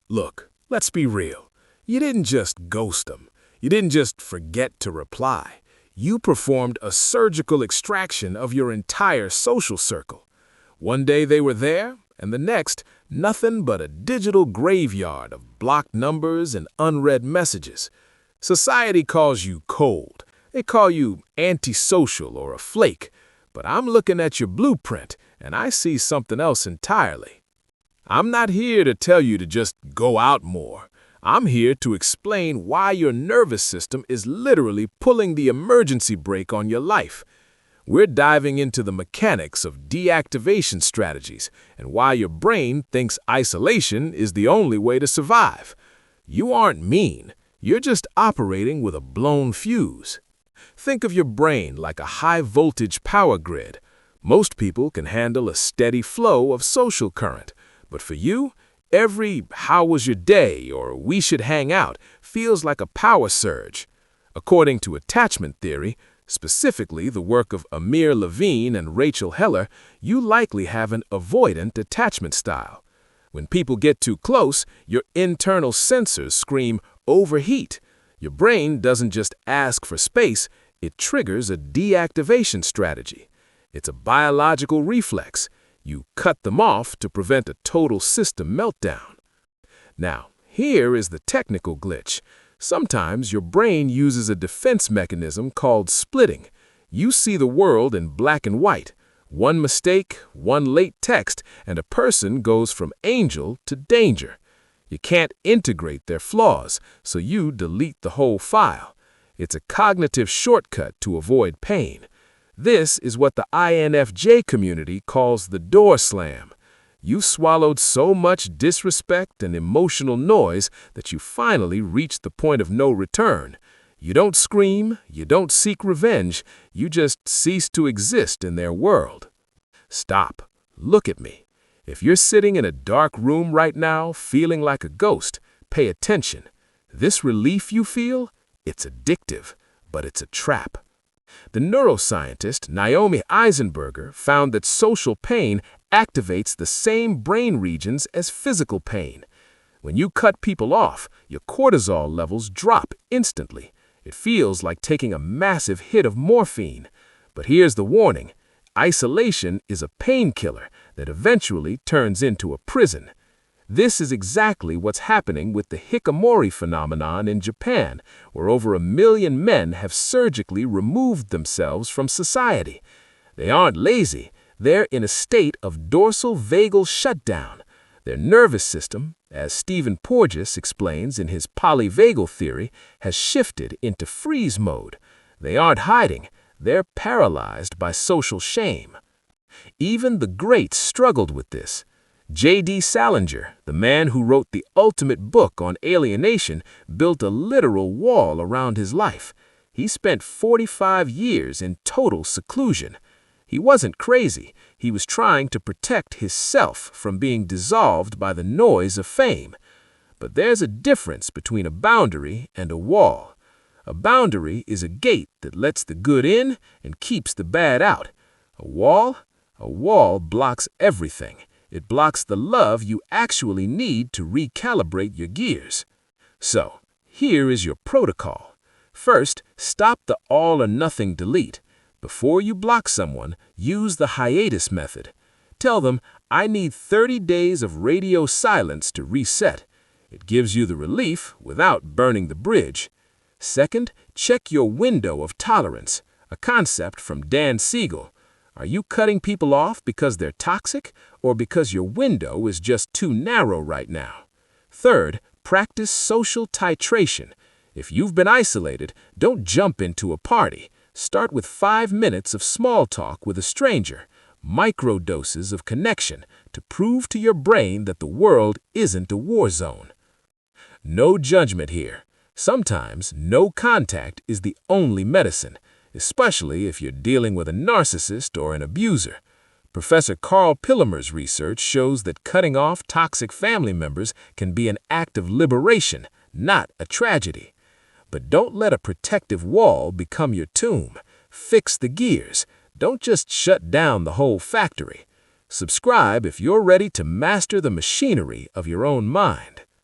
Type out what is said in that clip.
Look, let's be real. You didn't just ghost them. You didn't just forget to reply. You performed a surgical extraction of your entire social circle. One day they were there, and the next, nothing but a digital graveyard of blocked numbers and unread messages. Society calls you cold. They call you antisocial or a flake. But I'm looking at your blueprint, and I see something else entirely. I'm not here to tell you to just go out more. I'm here to explain why your nervous system is literally pulling the emergency brake on your life. We're diving into the mechanics of deactivation strategies and why your brain thinks isolation is the only way to survive. You aren't mean. You're just operating with a blown fuse. Think of your brain like a high-voltage power grid. Most people can handle a steady flow of social current, but for you, every "how was your day" or "we should hang out" feels like a power surge. According to attachment theory, specifically the work of Amir Levine and Rachel Heller, you likely have an avoidant attachment style. When people get too close, your internal sensors scream, "overheat." Your brain doesn't just ask for space, it triggers a deactivation strategy. It's a biological reflex. You cut them off to prevent a total system meltdown. Now, here is the technical glitch. Sometimes your brain uses a defense mechanism called splitting. You see the world in black and white. One mistake, one late text, and a person goes from angel to danger. You can't integrate their flaws, so you delete the whole file. It's a cognitive shortcut to avoid pain. This is what the INFJ community calls the door slam. You swallowed so much disrespect and emotional noise that you finally reached the point of no return. You don't scream, you don't seek revenge, you just cease to exist in their world. Stop. Look at me. If you're sitting in a dark room right now, feeling like a ghost, pay attention. This relief you feel, it's addictive, but it's a trap. The neuroscientist Naomi Eisenberger found that social pain activates the same brain regions as physical pain. When you cut people off, your cortisol levels drop instantly. It feels like taking a massive hit of morphine. But here's the warning. Isolation is a painkiller that eventually turns into a prison. This is exactly what's happening with the Hikikomori phenomenon in Japan, where over 1 million men have surgically removed themselves from society. They aren't lazy, they're in a state of dorsal vagal shutdown. Their nervous system, as Stephen Porges explains in his polyvagal theory, has shifted into freeze mode. They aren't hiding, they're paralyzed by social shame. Even the greats struggled with this. J.D. Salinger, the man who wrote the ultimate book on alienation, built a literal wall around his life. He spent 45 years in total seclusion. He wasn't crazy. He was trying to protect his self from being dissolved by the noise of fame. But there's a difference between a boundary and a wall. A boundary is a gate that lets the good in and keeps the bad out. A wall blocks everything. It blocks the love you actually need to recalibrate your gears. So, here is your protocol. First, stop the all-or-nothing delete. Before you block someone, use the hiatus method. Tell them, "I need 30 days of radio silence to reset." It gives you the relief without burning the bridge. Second, check your window of tolerance, a concept from Dan Siegel. Are you cutting people off because they're toxic or because your window is just too narrow right now? Third, practice social titration. If you've been isolated, don't jump into a party. Start with 5 minutes of small talk with a stranger, microdoses of connection to prove to your brain that the world isn't a war zone. No judgment here. Sometimes no contact is the only medicine, especially if you're dealing with a narcissist or an abuser. Professor Carl Pillemer's research shows that cutting off toxic family members can be an act of liberation, not a tragedy. But don't let a protective wall become your tomb. Fix the gears. Don't just shut down the whole factory. Subscribe if you're ready to master the machinery of your own mind.